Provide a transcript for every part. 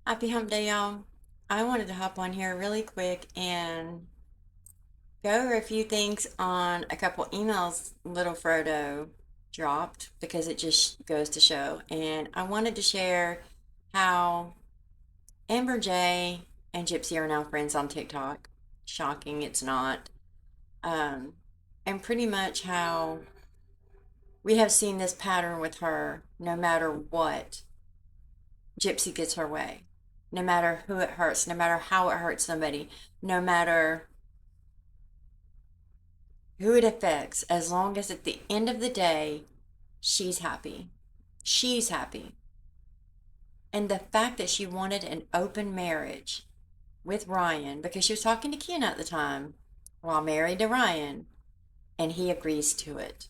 Happy hump day, y'all. I wanted to hop on here really quick and go over a few things on a couple emails little Frodo dropped because it just goes to show. And I wanted to share how Amber J and Gypsy are now friends on TikTok. Shocking, it's not. Um, and pretty much how we have seen this pattern with her no matter what. Gypsy gets her way. No matter who it hurts, no matter how it hurts somebody, no matter who it affects, as long as at the end of the day, she's happy. She's happy. And the fact that she wanted an open marriage with Ryan, because she was talking to Ken at the time while married to Ryan, and he agrees to it.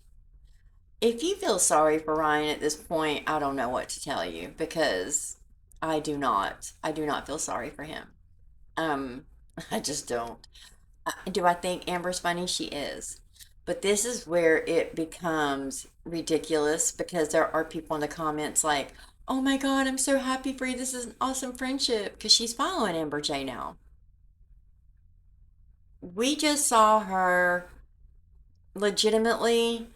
If you feel sorry for Ryan at this point, I don't know what to tell you because I do not. I do not feel sorry for him. Um, I just don't. Do I think Amber's funny? She is. But this is where it becomes ridiculous because there are people in the comments like, oh my God, I'm so happy for you. This is an awesome friendship because she's following Amber J now. We just saw her legitimately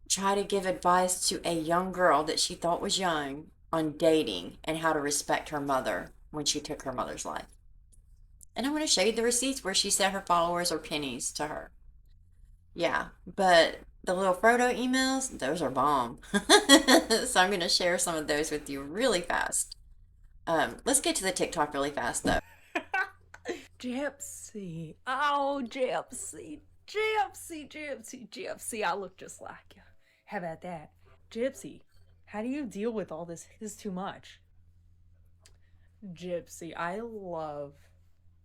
try to give advice to a young girl that she thought was young on dating and how to respect her mother when she took her mother's life. And I'm going to show you the receipts where she said her followers are pennies to her. Yeah, but the little Frodo emails, those are bomb. So I'm going to share some of those with you really fast. Let's get to the TikTok really fast though. Gypsy. Oh, Gypsy. Gypsy, Gypsy, Gypsy. I look just like you. How about that? Gypsy, how do you deal with all this? This is too much. Gypsy, I love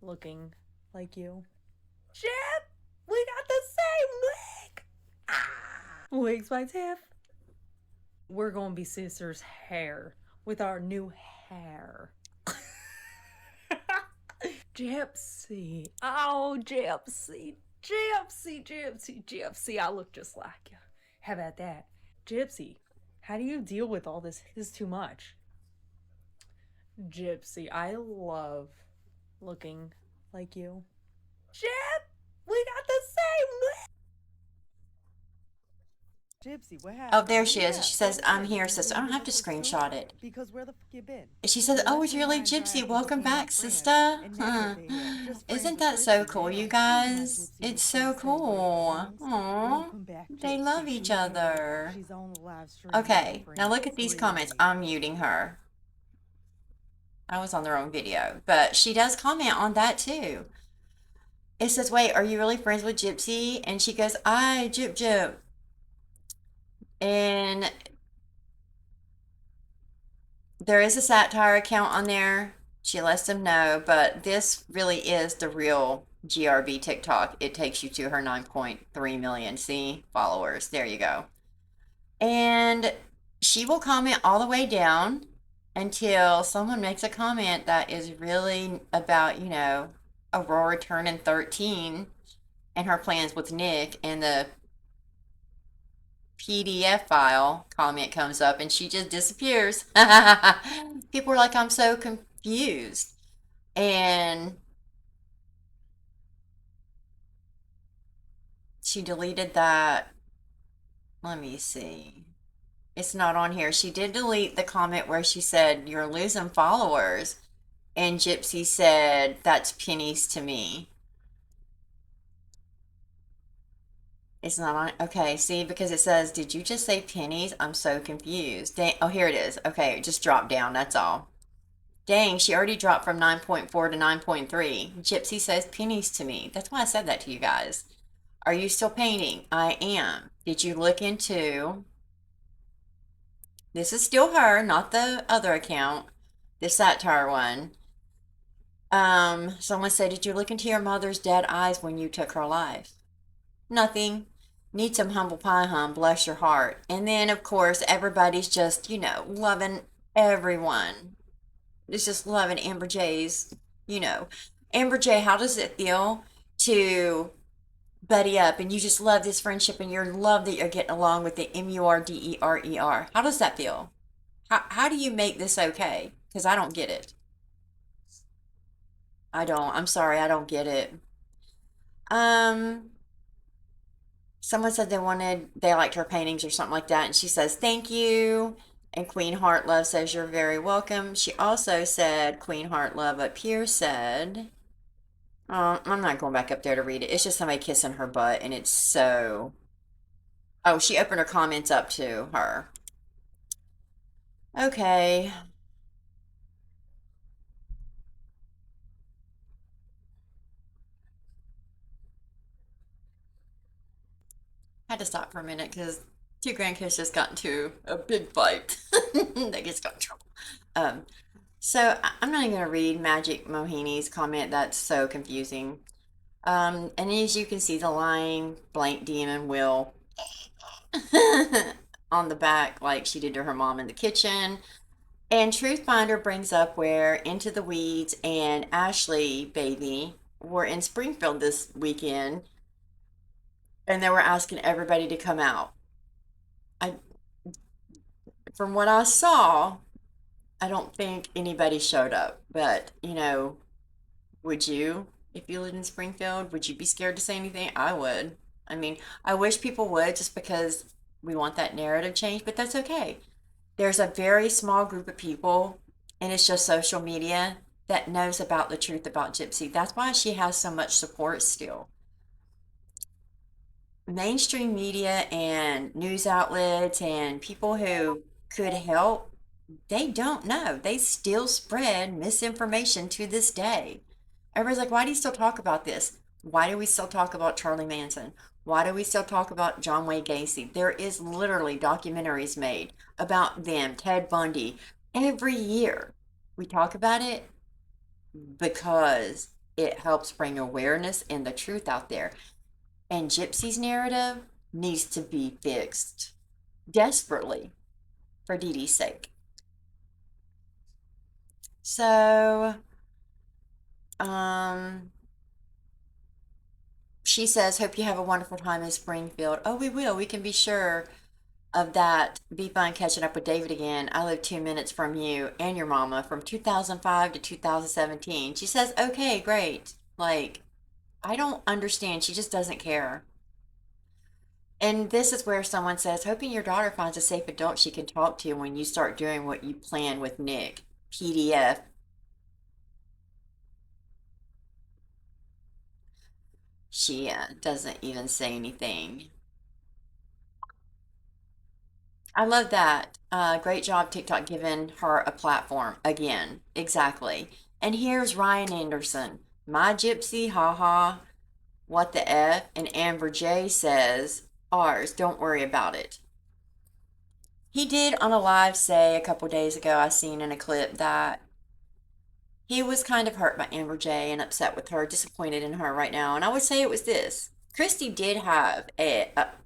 looking like you. Gyp, we got the same wig. Wigs by Tiff. We're going to be sisters' hair with our new hair. Gypsy. Oh, Gypsy. Gypsy, Gypsy, Gypsy. I look just like you. How about that? Gypsy, how do you deal with all this? This is too much. Gypsy, I love looking like you. Gyp, we got the same. Gypsy, what Oh, happened? there Where she you is. at? She So says, I'm what? here, You sister. I in don't the have to liquor store? screenshot it. Because where the fuck you been? She says, You oh, left it's really behind Gypsy. trash and Welcome became my back, friend, sister. and now Huh. look at here, just friends Isn't with that so friction cool, you now. You know how guys? Gypsy It's is. Don't so say weird cool. things. Aw, Welcome back, they love Gypsy. each Look at her. other. She's on the live stream with her Okay, now friends, look at these three of comments. them. I'm muting her. I was on the wrong video, but she does comment on that too. It says, wait, are you really friends with Gypsy? And she goes, I, Gyp Gyp. And there is a satire account on there. She lets them know, but this really is the real GRB TikTok. It takes you to her 9.3 million, see, followers. There you go. And she will comment all the way down until someone makes a comment that is really about, Aurora turning 13 and her plans with Nick, and the PDF file comment comes up and she just disappears. People are like, I'm so confused. And she deleted that. Let me see. It's not on here. She did delete the comment where she said, you're losing followers. And Gypsy said, that's pennies to me. It's not on. Okay, see, because it says, did you just say pennies? I'm so confused. Oh, here it is. Okay, it just dropped down. That's all. Dang, she already dropped from 9.4 to 9.3. Gypsy says pennies to me. That's why I said that to you guys. Are you still painting? I am. Did you look into, this is still her, not the other account, the satire one. Someone said, did you look into your mother's dead eyes when you took her life? Nothing. Need some humble pie hum, bless your heart. And then, of course, everybody's just, loving everyone. It's just loving Amber J's, you know. Amber J, how does it feel to buddy up and you just love this friendship and you love that you're getting along with the MURDERER? How does that feel? How do you make this okay? because I don't get it. I don't. I'm sorry, I don't get it. Um, Someone said they liked her paintings or something like that, and she says thank you. And Queen Heartlove says you're very welcome. She also said, Queen Heartlove up here said, oh, I'm not going back up there to read it. It's just somebody kissing her butt, and it's so. Oh, she opened her comments up to her. Okay. Had to stop for a minute because two grandkids just got into a big fight. They just got in trouble. Um, I'm not even gonna read Magic Mohini's comment. That's so confusing. And as you can see, the lying blank demon will on the back, like she did to her mom in the kitchen. And Truth Finder brings up where Into the Weeds and Ashley Baby were in Springfield this weekend, and they were asking everybody to come out. I, from what I saw, I don't think anybody showed up. But would you, if you lived in Springfield, would you be scared to say anything? I would. I mean, I wish people would just because we want that narrative change, but that's okay. There's a very small group of people, and it's just social media that knows about the truth about Gypsy. That's why she has so much support still. Mainstream media and news outlets and people who could help, they don't know. They still spread misinformation to this day. Everybody's like, why do you still talk about this? Why do we still talk about Charlie Manson? Why do we still talk about John Wayne Gacy? There is literally documentaries made about them, Ted Bundy, every year. We talk about it because it helps bring awareness and the truth out there. And Gypsy's narrative needs to be fixed desperately for Dee Dee's sake. So, um, she says, hope you have a wonderful time in Springfield. Oh, we will. We can be sure of that. Be fun catching up with David again. I live 2 minutes from you and your mama from 2005 to 2017. She says, okay, great. Like, I don't understand. She just doesn't care. And this is where someone says, hoping your daughter finds a safe adult she can talk to when you start doing what you plan with Nick. PDF. She doesn't even say anything. I love that. Great job, TikTok, giving her a platform. Again, exactly. And here's Ryan Anderson. My Gypsy, haha. What the F? And Amber J says, ours, don't worry about it. He did on a live say a couple days ago, I seen in a clip that he was kind of hurt by Amber J and upset with her, disappointed in her right now. And I would say it was this. Christy did have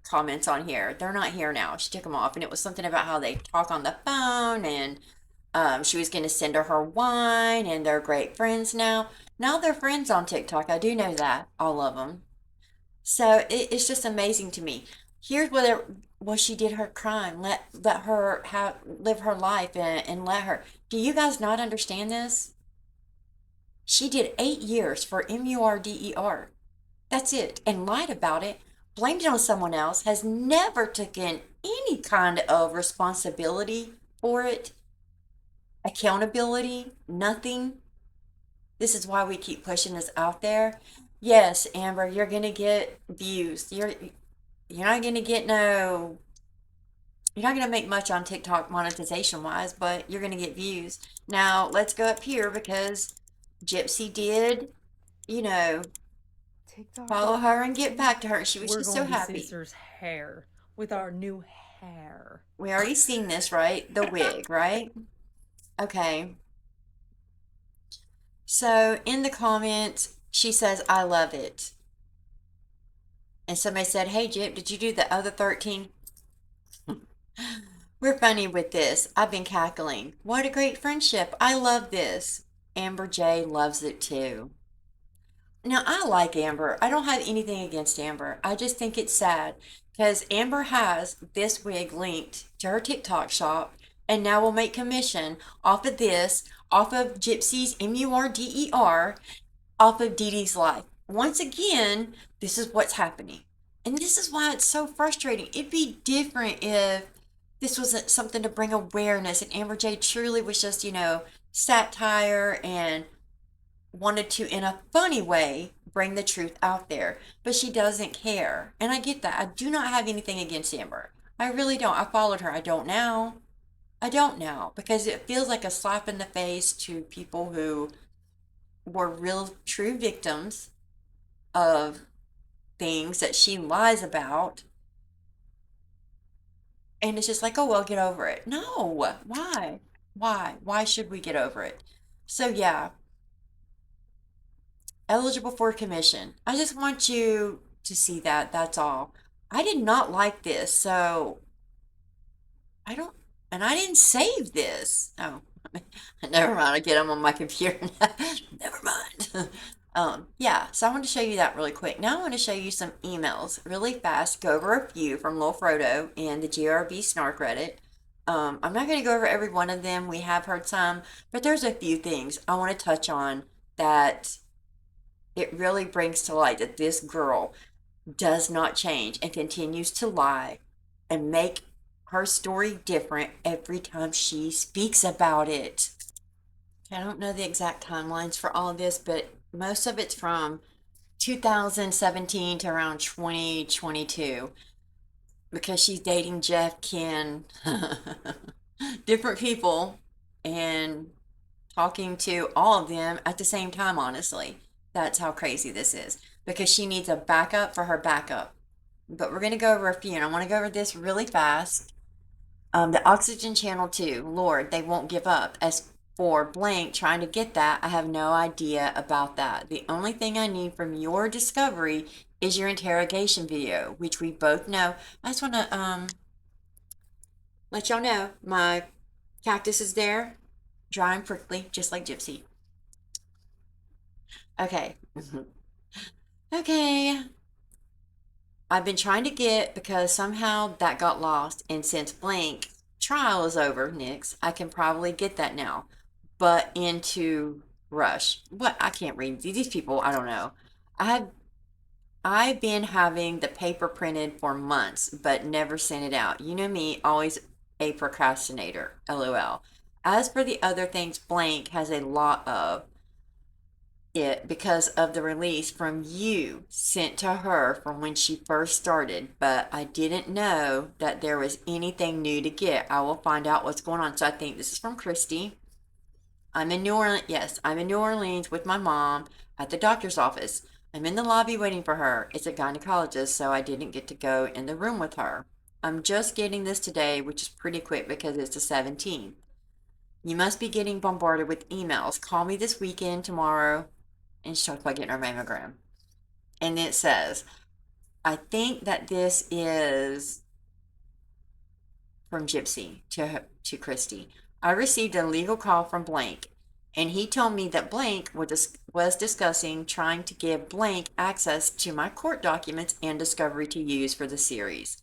comments on here. They're not here now. She took them off, and it was something about how they talk on the phone, and she was going to send her wine, and they're great friends now. Now they're friends on TikTok. I do know that, all of them. So it's just amazing to me. Here's what she did her crime. Let her live her life and let her. Do you guys not understand this? She did 8 years for MURDER. That's it. And lied about it, blamed it on someone else, has never taken any kind of responsibility for it, accountability, nothing. This is why we keep pushing this out there. Yes, Amber, you're gonna get views. You're not gonna get no. You're not gonna make much on TikTok monetization wise, but you're gonna get views. Now let's go up here because Gypsy did, you know, TikTok. follow her and get back to her. She was We're just going so to be happy. sisters' hair with our new hair. We already seen this, right? The wig, right? Okay. So in the comments, she says, I love it. And somebody said, hey, Jip, did you do the other 13? We're funny with this. I've been cackling. What a great friendship. I love this. Amber J loves it too. Now, I like Amber. I don't have anything against Amber. I just think it's sad because Amber has this wig linked to her TikTok shop and now we'll make commission off of this, off of Gypsy's MURDER, off of Dee Dee's life. Once again, this is what's happening. And this is why it's so frustrating. It'd be different if this wasn't something to bring awareness and Amber J truly was just, satire and wanted to, in a funny way, bring the truth out there. But she doesn't care. And I get that. I do not have anything against Amber. I really don't. I followed her. I don't now. I don't now. Because it feels like a slap in the face to people who were real, true victims of things that she lies about. And it's just like, oh, well, get over it. No. Why? Why? Why should we get over it? So, yeah, eligible for commission. I just want you to see that. That's all. I did not like this. So, I don't, and I didn't save this. Oh, never mind. I get them on my computer. Never mind. Yeah, so I want to show you that really quick. Now I want to show you some emails really fast. Go over a few from Lil Frodo in the GRB Reddit. I'm not going to go over every one of them. We have heard some, but there's a few things I want to touch on that it really brings to light that this girl does not change and continues to lie and make her story different every time she speaks about it. I don't know the exact timelines for all of this, but most of it's from 2017 to around 2022 because she's dating Jeff Ken, different people, and talking to all of them at the same time, honestly. That's how crazy this is because she needs a backup for her backup. But we're going to go over a few, and I want to go over this really fast. The Oxygen Channel 2, Lord, they won't give up. As for blank trying to get that, I have no idea about that. The only thing I need from your discovery is your interrogation video, which we both know. I just want to let y'all know my cactus is there, dry and prickly, just like Gypsy. Okay. Okay. I've been trying to get because somehow that got lost, and since blank trial is over, Nix, I can probably get that now. But into rush. What? I can't read these people. I don't know. I've been having the paper printed for months, but never sent it out. You know me, always a procrastinator. LOL. As for the other things, blank has a lot of it because of the release from you sent to her from when she first started, but I didn't know that there was anything new to get. I will find out what's going on. So I think this is from Christy. I'm in New Orleans. Yes, I'm in New Orleans with my mom at the doctor's office. I'm in the lobby waiting for her. It's a gynecologist, so I didn't get to go in the room with her. I'm just getting this today, which is pretty quick because it's the 17th. You must be getting bombarded with emails. Call me this weekend, tomorrow. And she talked about getting her mammogram. And it says, I think that this is from Gypsy to Christy. I received a legal call from blank, and he told me that blank was discussing trying to give blank access to my court documents and discovery to use for the series.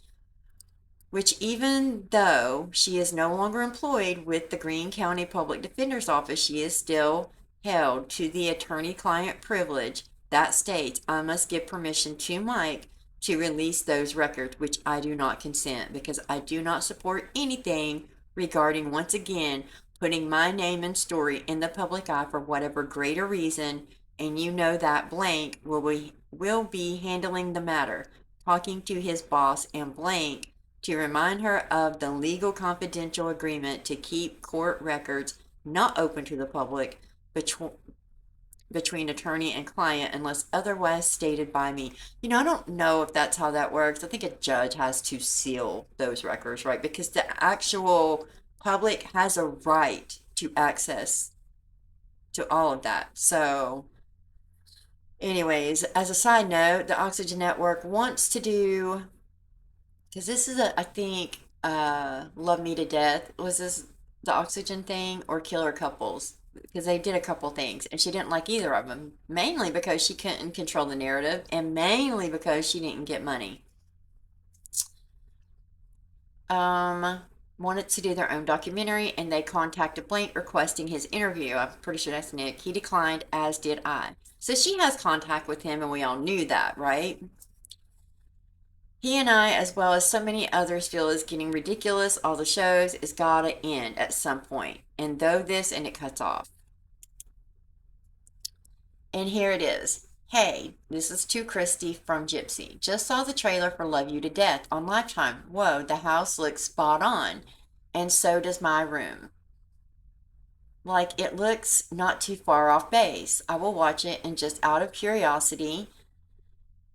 Which, even though she is no longer employed with the Greene County Public Defender's Office, she is still held to the attorney-client privilege that states I must give permission to Mike to release those records, which I do not consent because I do not support anything regarding, once again, putting my name and story in the public eye for whatever greater reason, and you know that blank will be handling the matter, talking to his boss and blank to remind her of the legal confidential agreement to keep court records not open to the public between attorney and client unless otherwise stated by me. I don't know if that's how that works. I think a judge has to seal those records, right? Because the actual public has a right to access to all of that. So, anyways, as a side note, the Oxygen Network wants to do, because this is I think, Love Me to Death. Was this the Oxygen thing or Killer Couples? Because they did a couple things and she didn't like either of them, mainly because she couldn't control the narrative and mainly because she didn't get money. wanted to do their own documentary, and they contacted Blank requesting his interview. I'm pretty sure that's Nick. He declined, as did I. So she has contact with him, and we all knew that, right? He and I, as well as so many others, feel is getting ridiculous. All the shows is gotta end at some point. And though this, and it cuts off. And here it is. Hey, this is to Christy from Gypsy. Just saw the trailer for Love You to Death on Lifetime. Whoa, the house looks spot on. And so does my room. Like, it looks not too far off base. I will watch it, and just out of curiosity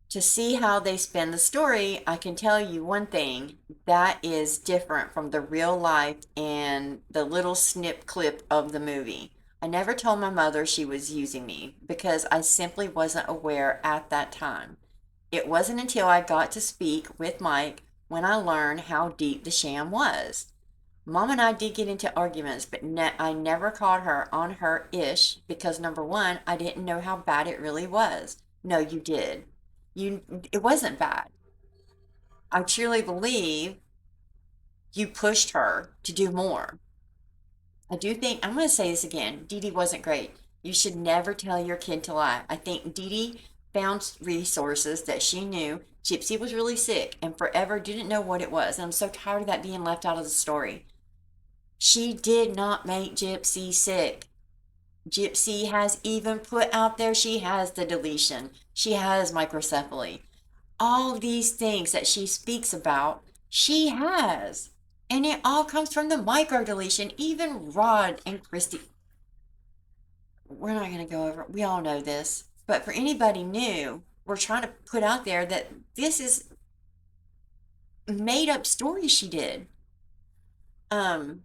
to see how they spin the story, I can tell you one thing that is different from the real life and the little snip clip of the movie. I never told my mother she was using me because I simply wasn't aware at that time. It wasn't until I got to speak with Mike when I learned how deep the sham was. Mom and I did get into arguments, but I never called her on her ish because number one, I didn't know how bad it really was. No, you did. It wasn't bad. I truly believe you pushed her to do more. I do think, I'm going to say this again, Dee Dee wasn't great. You should never tell your kid to lie. I think Dee Dee found resources that she knew. Gypsy was really sick and forever didn't know what it was. And I'm so tired of that being left out of the story. She did not make Gypsy sick. Gypsy has even put out there she has the deletion. She has microcephaly. All these things that she speaks about, she has. And it all comes from the micro deletion. Even Rod and Christy. We're not going to go over it. We all know this. But for anybody new, we're trying to put out there that this is made up story she did. I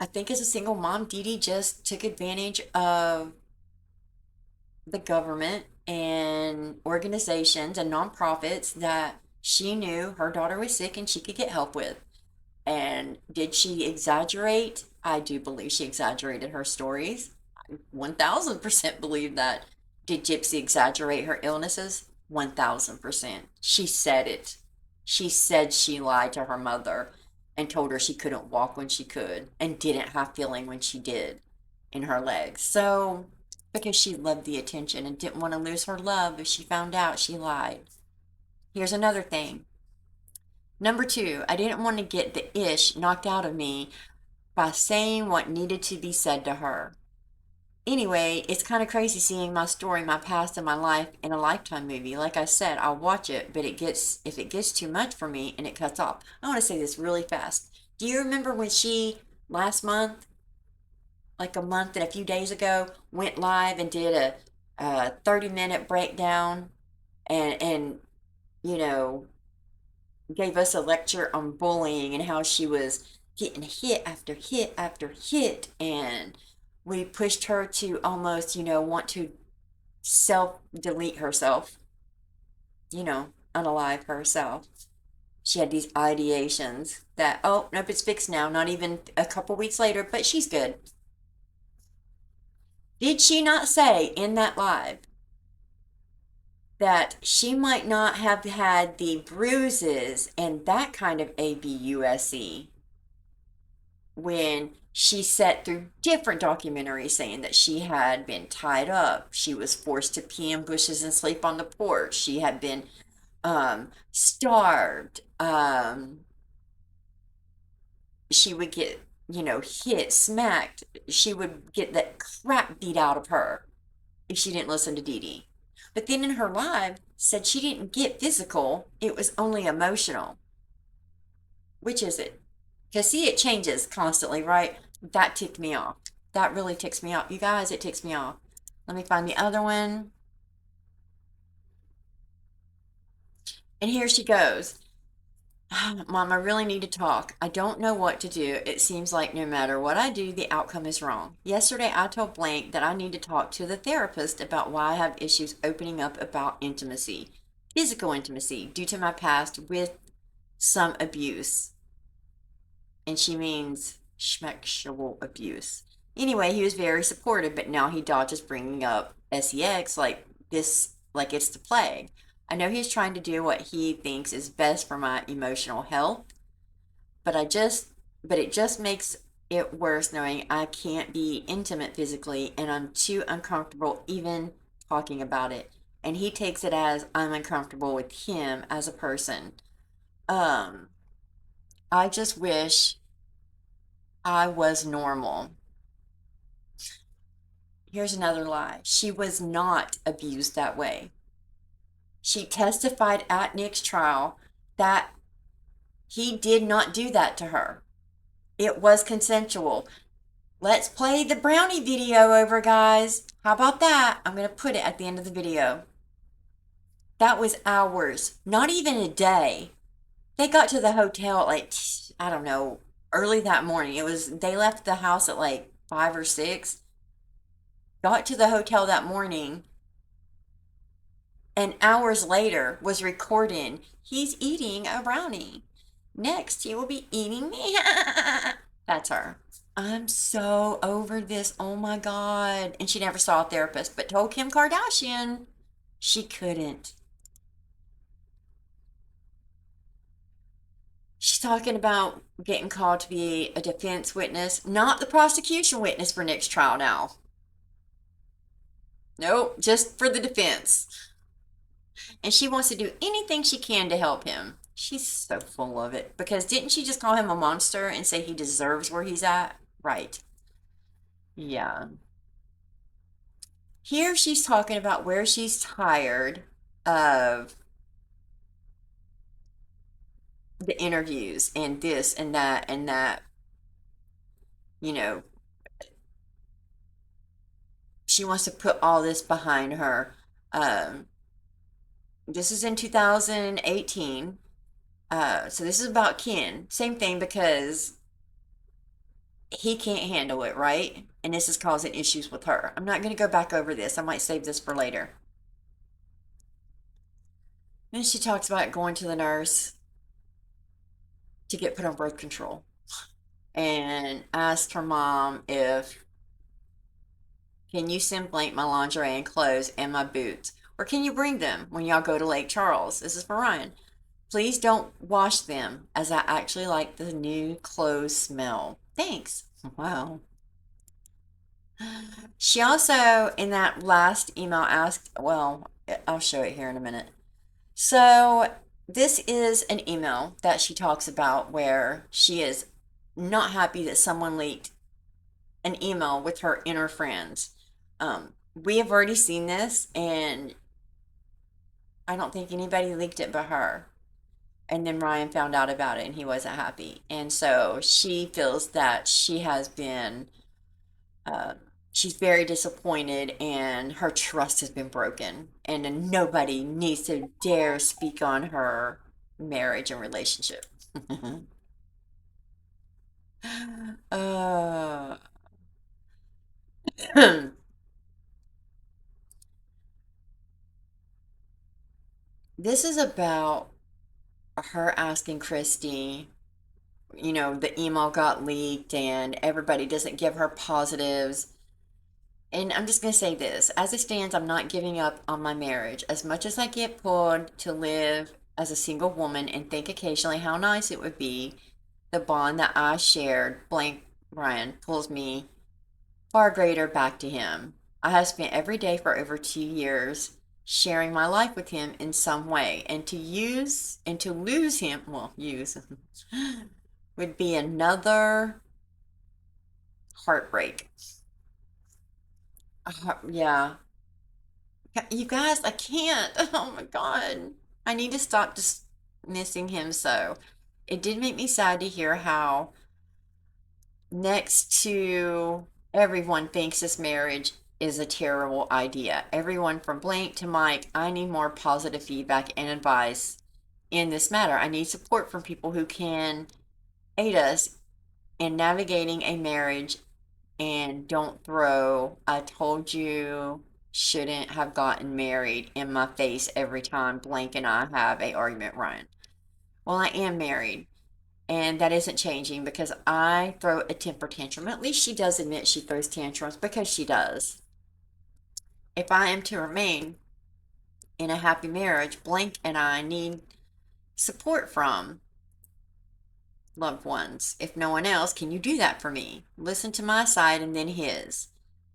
think as a single mom, Dee Dee just took advantage of the government and organizations and nonprofits that she knew her daughter was sick and she could get help with. And did she exaggerate? I do believe she exaggerated her stories. I 1000% believe that. Did Gypsy exaggerate her illnesses? 1000%. She said it. She said she lied to her mother and told her she couldn't walk when she could and didn't have feeling when she did in her legs. So, because she loved the attention and didn't want to lose her love if she found out she lied. Here's another thing. Number two, I didn't want to get the ish knocked out of me by saying what needed to be said to her. Anyway, it's kind of crazy seeing my story, my past, and my life in a Lifetime movie. Like I said, I'll watch it, but if it gets too much for me and it cuts off. I want to say this really fast. Do you remember when she last month, like a month and a few days ago, went live and did a 30-minute breakdown and you know gave us a lecture on bullying and how she was getting hit after hit after hit, and we pushed her to almost, want to self-delete herself, unalive herself. She had these ideations that, oh, nope, it's fixed now, not even a couple weeks later, but she's good. Did she not say in that live that she might not have had the bruises and that kind of ABUSE when she sat through different documentaries saying that she had been tied up, she was forced to pee in bushes and sleep on the porch, she had been starved, she would get, hit, smacked, she would get the crap beat out of her if she didn't listen to Dee Dee. But then in her live said she didn't get physical, it was only emotional. Which is it? Because see, it changes constantly, right? That ticked me off. That really ticks me off. You guys, it ticks me off. Let me find the other one. And here she goes. Mom, I really need to talk. I don't know what to do. It seems like no matter what I do, the outcome is wrong. Yesterday, I told Blank that I need to talk to the therapist about why I have issues opening up about intimacy, physical intimacy, due to my past with some abuse. And she means sexual abuse. Anyway, he was very supportive, but now he dodges bringing up sex like this, like it's the plague. I know he's trying to do what he thinks is best for my emotional health, but it just makes it worse knowing I can't be intimate physically and I'm too uncomfortable even talking about it. And he takes it as I'm uncomfortable with him as a person. Um, I just wish I was normal. Here's another lie. She was not abused that way. She testified at Nick's trial that he did not do that to her. It was consensual. Let's play the brownie video over, guys. How about that? I'm going to put it at the end of the video. That was hours, not even a day. They got to the hotel at like, I don't know, early that morning. They left the house at like 5 or 6, got to the hotel that morning, and hours later was recording. He's eating a brownie. Next, he will be eating me. That's her. I'm so over this. Oh my God. And she never saw a therapist, but told Kim Kardashian she couldn't. She's talking about getting called to be a defense witness, not the prosecution witness for Nick's trial now. Nope, just for the defense. And she wants to do anything she can to help him. She's so full of it. Because didn't she just call him a monster and say he deserves where he's at? Right. Yeah. Here she's talking about where she's tired of the interviews and this and that. You know, she wants to put all this behind her. Um, this is in 2018. So this is about Ken. Same thing because he can't handle it, right? And this is causing issues with her. I'm not going to go back over this. I might save this for later. Then she talks about going to the nurse to get put on birth control and asked her mom if, can you send blank my lingerie and clothes and my boots? Or can you bring them when y'all go to Lake Charles? This is for Ryan. Please don't wash them as I actually like the new clothes smell. Thanks. Wow. She also, in that last email, asked, well, I'll show it here in a minute. So, this is an email that she talks about where she is not happy that someone leaked an email with her inner friends. We have already seen this, and I don't think anybody leaked it but her. And then Ryan found out about it and he wasn't happy. And so she feels that she has been, uh, she's very disappointed and her trust has been broken. And nobody needs to dare speak on her marriage and relationship. uh, this is about her asking Christy, the email got leaked and everybody doesn't give her positives. And I'm just going to say this. As it stands, I'm not giving up on my marriage. As much as I get pulled to live as a single woman and think occasionally how nice it would be, the bond that I shared, blank Ryan, pulls me far greater back to him. I have spent every day for over 2 years sharing my life with him in some way. And to lose him, well, use, would be another heartbreak. Yeah. You guys, I can't. Oh my God. I need to stop dismissing him so. It did make me sad to hear how next to everyone thinks this marriage is a terrible idea. Everyone from Blank to Mike, I need more positive feedback and advice in this matter. I need support from people who can aid us in navigating a marriage and don't throw "I told you shouldn't have gotten married" in my face every time Blank and I have a argument, Ryan. Well, I am married, and that isn't changing because I throw a temper tantrum. At least she does admit she throws tantrums because she does. If I am to remain in a happy marriage, Blank and I need support from loved ones. If no one else, can you do that for me? Listen to my side and then his.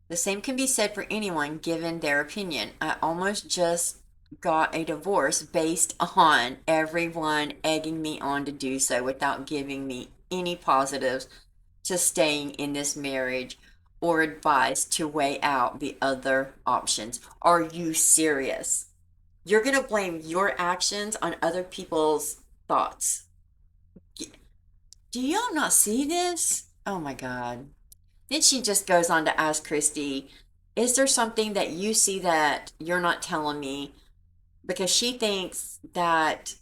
The same can be said for anyone given their opinion. I almost just got a divorce based on everyone egging me on to do so without giving me any positives to staying in this marriage or advice to weigh out the other options. Are you serious? You're going to blame your actions on other people's thoughts. Do y'all not see this? Oh my God. Then she just goes on to ask Christy, is there something that you see that you're not telling me? Because she thinks that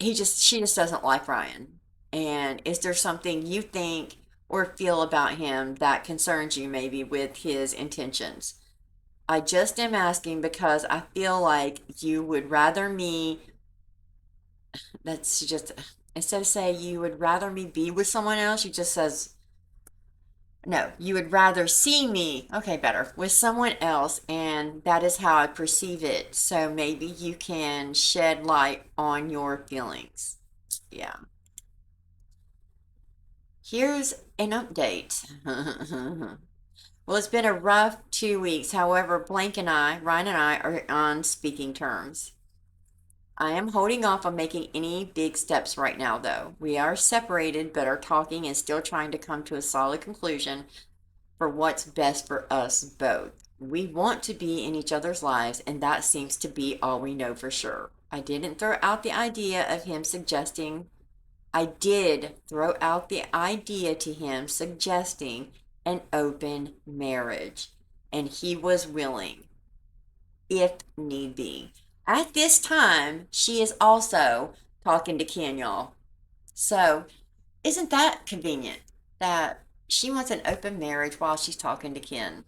she just doesn't like Ryan. And is there something you think or feel about him that concerns you maybe with his intentions? I just am asking because I feel like you would rather me, that's just, instead of say you would rather me be with someone else, she just says, no, you would rather see me, okay, better, with someone else, and that is how I perceive it. So maybe you can shed light on your feelings. Yeah. Here's an update. Well, it's been a rough 2 weeks. However, Ryan and I, are on speaking terms. I am holding off on making any big steps right now, though. We are separated, but are talking and still trying to come to a solid conclusion for what's best for us both. We want to be in each other's lives, and that seems to be all we know for sure. I did throw out the idea to him suggesting an open marriage, and he was willing, if need be. At this time, she is also talking to Ken, y'all. So, isn't that convenient that she wants an open marriage while she's talking to Ken?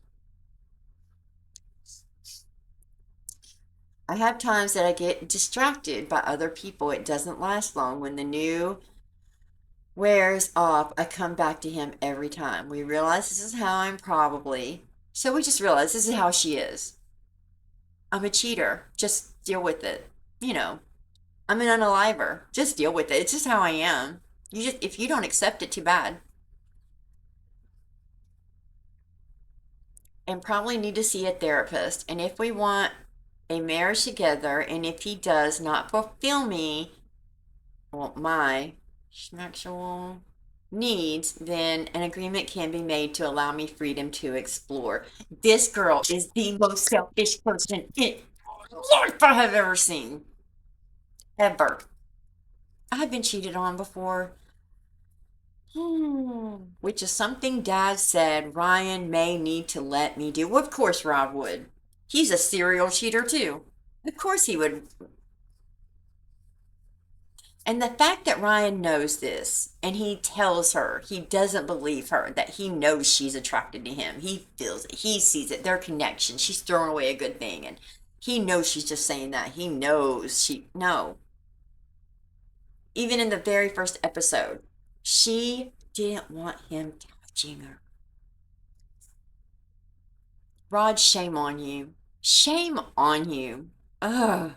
I have times that I get distracted by other people. It doesn't last long. When the new wears off, I come back to him every time. We realize this is how we just realize this is how she is. I'm a cheater. Just deal with it. I'm an unaliver. Just deal with it. It's just how I am. If you don't accept it, too bad. And probably need to see a therapist. And if we want a marriage together, and if he does not fulfill my sexual needs, then an agreement can be made to allow me freedom to explore. This girl is the most selfish person in life I have ever seen. Ever. I have been cheated on before. Which is something Dad said Ryan may need to let me do. Well, of course Rod would. He's a serial cheater too. Of course he would. And the fact that Ryan knows this and he tells her, he doesn't believe her, that he knows she's attracted to him. He feels it. He sees it. Their connection. She's throwing away a good thing. And he knows she's just saying that. He knows no. Even in the very first episode, she didn't want him touching her. Rod, shame on you. Shame on you. Ugh.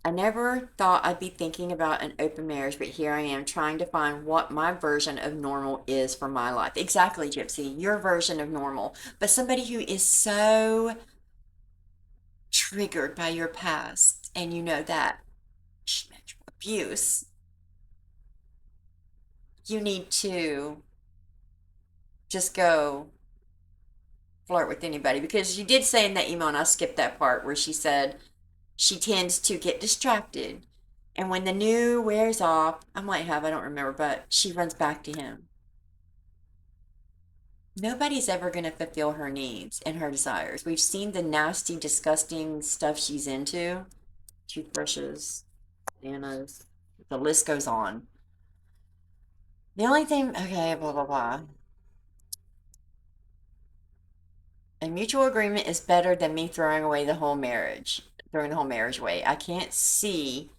I never thought I'd be thinking about an open marriage, but here I am trying to find what my version of normal is for my life. Exactly, Gypsy, your version of normal. But somebody who is so triggered by your past, and you know that abuse, you need to just go flirt with anybody. Because you did say in that email, and I skipped that part, where she said she tends to get distracted. And when the new wears off, I don't remember, but she runs back to him. Nobody's ever going to fulfill her needs and her desires. We've seen the nasty, disgusting stuff she's into. Toothbrushes, bananas, the list goes on. The only thing, okay, blah, blah, blah. A mutual agreement is better than me throwing the whole marriage away. I can't see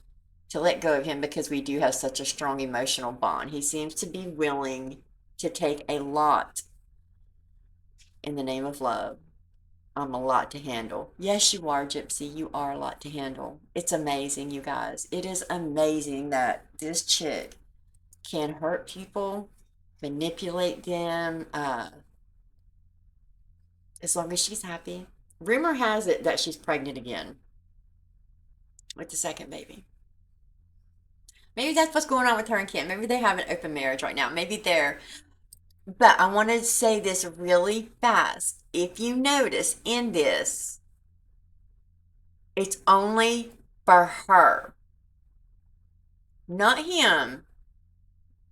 to let go of him because we do have such a strong emotional bond. He seems to be willing to take a lot in the name of love. I'm a lot to handle. Yes, you are, Gypsy. You are a lot to handle. It's amazing, you guys. It is amazing that this chick can hurt people, manipulate them, as long as she's happy. Rumor has it that she's pregnant again with the second baby. Maybe that's what's going on with her and Kim. Maybe they have an open marriage right now. Maybe they're. But I want to say this really fast. If you notice in this, it's only for her, not him.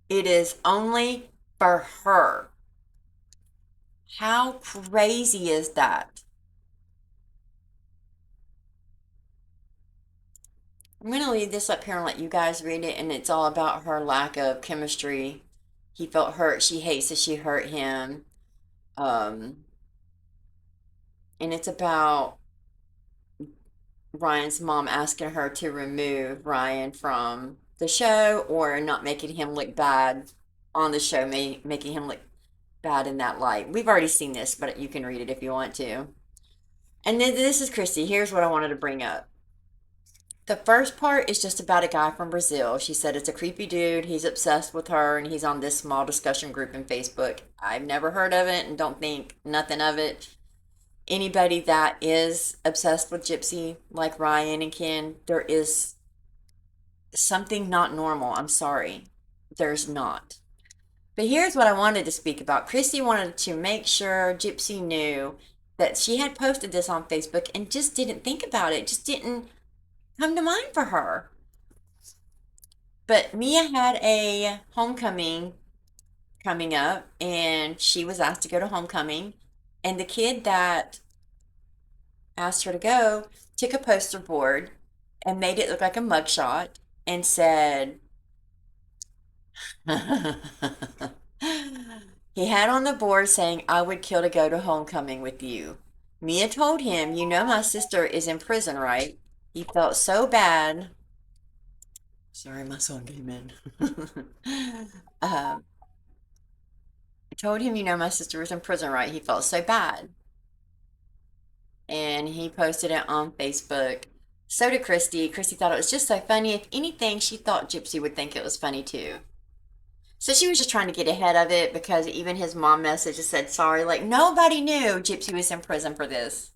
It is only for her. How crazy is that? I'm going to leave this up here and let you guys read it, and it's all about her lack of chemistry. He felt hurt. She hates that she hurt him. Um, and it's about Ryan's mom asking her to remove Ryan from the show or not making him look bad on the show, making him look bad in that light. We've already seen this, but you can read it if you want to. And then this is Christy. Here's what I wanted to bring up. The first part is just about a guy from Brazil. She said it's a creepy dude. He's obsessed with her, and he's on this small discussion group in Facebook. I've never heard of it and don't think nothing of it. Anybody that is obsessed with Gypsy, like Ryan and Ken, there is something not normal. I'm sorry. There's not. But here's what I wanted to speak about. Christy wanted to make sure Gypsy knew that she had posted this on Facebook and just didn't think about it. Just didn't come to mind for her. But Mia had a homecoming coming up, and she was asked to go to homecoming. And the kid that asked her to go took a poster board and made it look like a mugshot and said, he had on the board saying, I would kill to go to homecoming with you. Mia told him, you know my sister is in prison, right? He felt so bad. Sorry, my son came in. I told him, you know my sister was in prison, right? He felt so bad. And he posted it on Facebook. So did Christy. Christy thought it was just so funny. If anything, she thought Gypsy would think it was funny too. So she was just trying to get ahead of it because even his mom message said sorry. Like nobody knew Gypsy was in prison for this.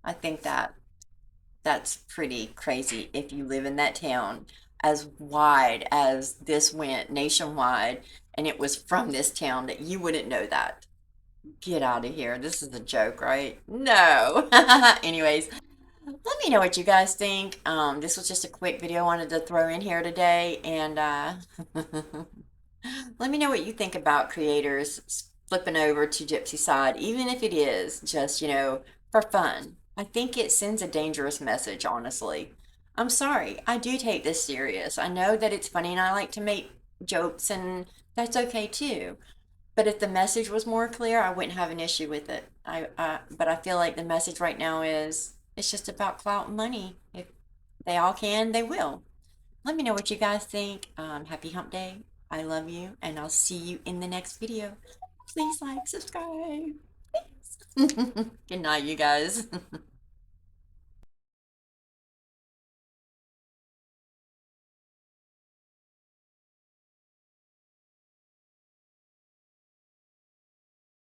I think that's pretty crazy if you live in that town as wide as this went nationwide and it was from this town that you wouldn't know that. Get out of here. This is a joke, right? No. Anyways, let me know what you guys think. This was just a quick video I wanted to throw in here today, and let me know what you think about creators flipping over to Gypsy's side, even if it is just, for fun. I think it sends a dangerous message, honestly. I'm sorry. I do take this serious. I know that it's funny and I like to make jokes, and that's okay too. But if the message was more clear, I wouldn't have an issue with it. But I feel like the message right now is it's just about clout and money. If they all can, they will. Let me know what you guys think. Happy hump day. I love you, and I'll see you in the next video. Please like, subscribe. Thanks. Good night, you guys.